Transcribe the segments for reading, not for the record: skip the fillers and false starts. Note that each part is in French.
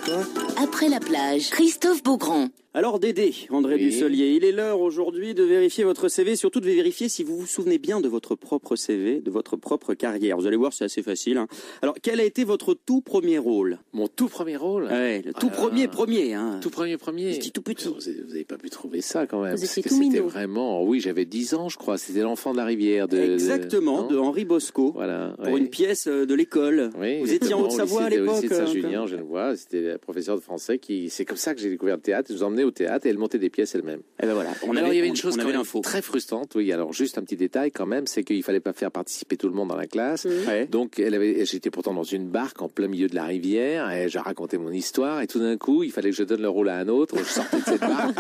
quoi? Après la plage, Christophe Beaugrand. Alors Dédé, André Dussolier, il est l'heure aujourd'hui de vérifier votre CV, surtout de vérifier si vous vous souvenez bien de votre propre CV, de votre propre carrière. Vous allez voir, c'est assez facile. Alors, quel a été votre tout premier rôle? Mon tout premier rôle? Ouais, le tout premier. Tout premier. C'était tout petit. Vous n'avez pas pu trouver ça quand même. Vous étiez Parce que tout c'était minot. vraiment, oui, j'avais 10 ans, je crois. C'était l'enfant de la rivière. Exactement, de Henri Bosco. Voilà. Pour une pièce de l'école. Oui, vous étiez en Haute-Savoie à l'époque. Au lycée de Saint-Julien, en Genevois. C'était la professeure de français qui. C'est comme ça que j'ai découvert le théâtre. Je vous emmenais au théâtre et elle montait des pièces elle-même. Et ben voilà. Alors il y avait une chose quand même l'info. très frustrante. Oui, alors juste un petit détail quand même, c'est qu'il fallait pas faire participer tout le monde dans la classe. Ouais. Donc j'étais pourtant dans une barque en plein milieu de la rivière et j'ai raconté mon histoire et tout d'un coup il fallait que je donne le rôle à un autre. Je sortais de cette barque.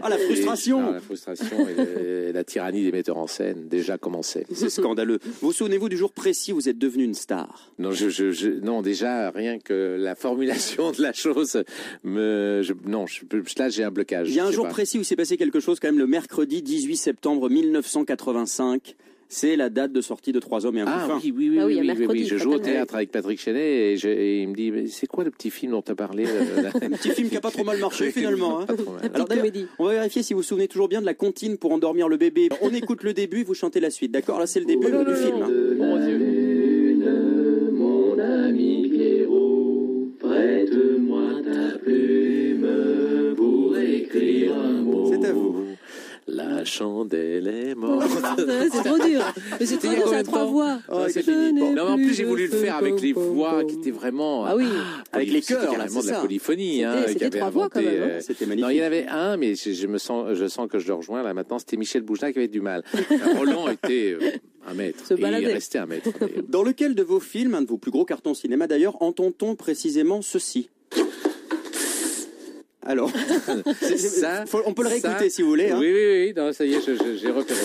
Ah, la frustration. La frustration et la tyrannie des metteurs en scène déjà commençait. C'est scandaleux. Vous souvenez-vous du jour précis où vous êtes devenu une star? Non, non, déjà rien que la formulation de la chose là j'ai un blocage. Il y a un jour précis où s'est passé quelque chose quand même le mercredi 18 septembre 1985. C'est la date de sortie de Trois hommes et un couffin. Oui. Je joue au théâtre avec Patrick Chenet et il me dit, mais c'est quoi le petit film dont tu as parlé? Un petit film qui a pas trop mal marché finalement. Hein. Alors, comédie. on va vérifier si vous vous souvenez toujours bien de la comptine pour endormir le bébé. On écoute le début, vous chantez la suite. D'accord? Là c'est le début du film. Mon Dieu. Mon ami Pierrot, prête-moi ta plume pour écrire un mot. C'est à vous. La chandelle est morte. C'est trop dur. Mais c'est trop dur, ça a trois voix. Oh, c'est fini. Non, mais en plus, j'ai voulu le faire avec les voix qui étaient vraiment. Ah oui. Avec les chœurs, c'était là, carrément c'est de la ça. polyphonie. C'était qui trois avait voix, quand inventé, même, hein. C'était magnifique. Non, il y en avait un, mais je sens que je le rejoins là maintenant. C'était Michel Bougelin qui avait du mal. Roland était un maître. Se Et il baladait. est resté un maître. d'ailleurs. Dans lequel de vos films, un de vos plus gros cartons cinéma d'ailleurs, entend-on précisément ceci? Alors, Ça, on peut le réécouter ça, si vous voulez. Hein. Oui. Non, ça y est, j'ai repéré.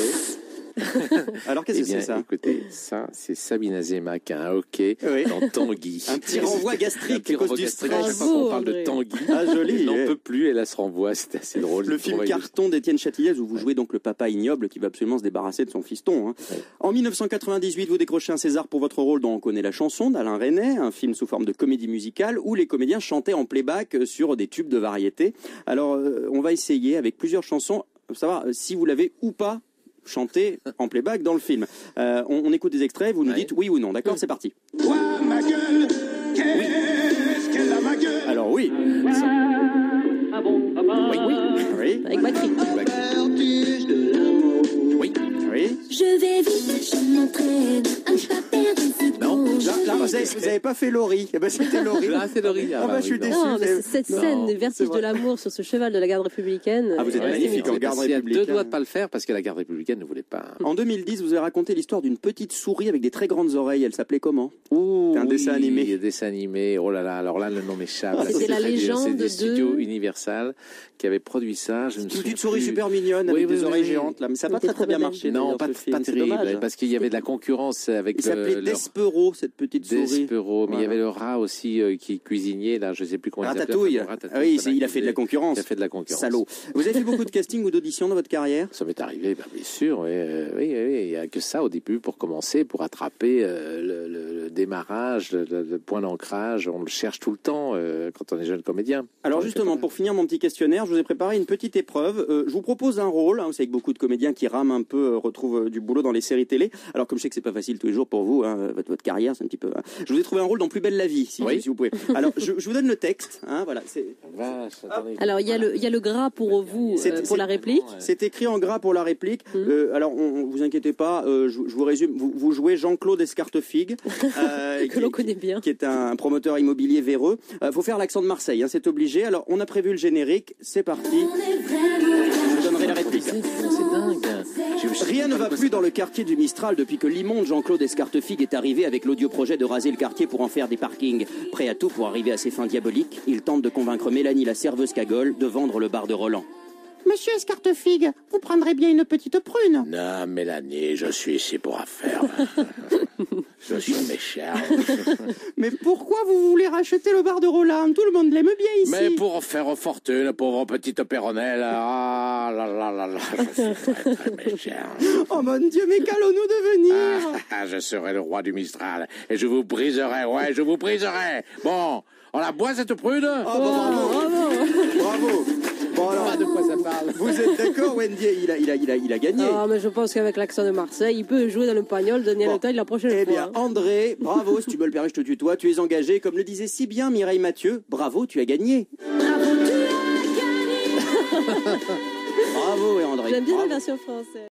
Alors qu'est-ce Eh que c'est bien, ça? écoutez, ça, c'est Sabine Azéma qui a un hockey Oui. dans Tanguy. Un petit renvoi gastrique Un petit à cause renvoi du gastrique. stress. À chaque fois qu'on parle de André. Tanguy, Ah, joli. elle n'en eh. peut plus et là se renvoie. C'était assez drôle. Le film carton d'Étienne Châtillez où vous jouez donc le papa ignoble qui va absolument se débarrasser de son fiston. Hein. Ouais. En 1998, vous décrochez un César pour votre rôle dont on connaît la chanson d'Alain Resnais, un film sous forme de comédie musicale où les comédiens chantaient en playback sur des tubes de variété. Alors, on va essayer avec plusieurs chansons, savoir si vous l'avez ou pas chanté en playback dans le film. On écoute des extraits, vous nous dites oui ou non, d'accord? C'est parti. Toi, ma gueule, qu'est-ce qu'elle a ma gueule? Alors oui. Ah bon, papa? Oui. Avec Macri. Vertige de l'amour. Oui. Oui. Je vais vite, je m'entraîne à ne pas perdre une seconde. Là, vous avez pas fait Laurie. Eh ben, c'était Laurie. Là, c'est Laurie. Ah bah, je suis déçu. Non, mais cette Non, scène, c'est Vertige vrai. de l'amour sur ce cheval de la garde républicaine. Ah, vous êtes c'est magnifique en mignon. garde Il y a républicaine. deux doigts de pas le faire parce que la garde républicaine ne voulait pas. En 2010, vous avez raconté l'histoire d'une petite souris avec des très grandes oreilles. Elle s'appelait comment? Ouh, un dessin animé. Un dessin animé. Oh là là, alors là, le nom m'échappe. C'était C'est la légende c'est des de- studios Universal qui avait produit ça. Je me Une souviens petite souris plus. super mignonne Oui, avec oui, des oreilles oui. géantes là, mais ça n'a pas C'était très très bien belle. marché. Non, d'ailleurs, pas ce film. C'est terrible, dommage. parce qu'il y avait de la concurrence avec Il s'appelait leur- Despero, cette petite souris. Despero, mais il y Voilà. avait le rat aussi qui est cuisinier, là, je sais plus comment il s'appelle. Ratatouille. Enfin, Ah oui, voilà, il a fait de la concurrence. Il a fait de la concurrence. Salaud. Vous avez fait beaucoup de casting ou d'auditions dans votre carrière? Ça m'est arrivé, bien sûr. Oui, il n'y a que ça au début pour commencer, pour attraper le démarrage, le point d'ancrage. On le cherche tout le temps quand on est jeune comédien. Alors justement, pour finir mon petit questionnaire, je vous ai préparé une petite épreuve. Je vous propose un rôle. Vous savez que beaucoup de comédiens qui rament un peu retrouvent du boulot dans les séries télé. Alors comme je sais que c'est pas facile tous les jours pour vous, hein, votre carrière, c'est un petit peu. Hein. Je vous ai trouvé un rôle dans Plus belle la vie, si vous pouvez. Alors je vous donne le texte. Hein, voilà. Vache, attendez. Alors, il y a le gras pour vous, pour la réplique. C'est écrit en gras pour la réplique. Alors, vous inquiétez pas, je vous résume. Vous jouez Jean-Claude Escartefigue, Que l'on connaît bien. qui est un promoteur immobilier véreux. Faut faire l'accent de Marseille, hein, c'est obligé. Alors, on a prévu le générique. C'est parti. Je vous donnerai la réplique. C'est dingue. Rien ne va plus dans le quartier du Mistral depuis que l'immonde Jean-Claude Escartefigue est arrivé avec l'odieux projet de raser le quartier pour en faire des parkings. Prêt à tout pour arriver à ses fins diaboliques, il tente de convaincre Mélanie la serveuse cagole de vendre le bar de Roland. Monsieur Escartefigue, vous prendrez bien une petite prune. Non, Mélanie, je suis ici pour affaire. Je suis méchant. Mais pourquoi vous voulez racheter le bar de Roland? Tout le monde l'aime bien ici. Mais pour faire fortune, pauvre petite Péronnelle. Ah là là là là, je suis très très méchant. Oh mon Dieu, mais qu'allons-nous devenir? Je serai le roi du Mistral et je vous briserai, ouais, je vous briserai. Bon, On la boit cette prude. Ah, bravo. Bon, alors, de quoi ça parle. vous êtes d'accord, Wendy? Il a gagné. Non, mais je pense qu'avec l'accent de Marseille, il peut jouer dans le pagnol, Daniel Auteuil la prochaine fois. Eh bien, André, bravo, si tu me le permets, je te tutoie. Tu es engagé, comme le disait si bien Mireille Mathieu. Bravo, tu as gagné. Bravo, tu as gagné. Bravo, et André. J'aime bien Bravo. la version française.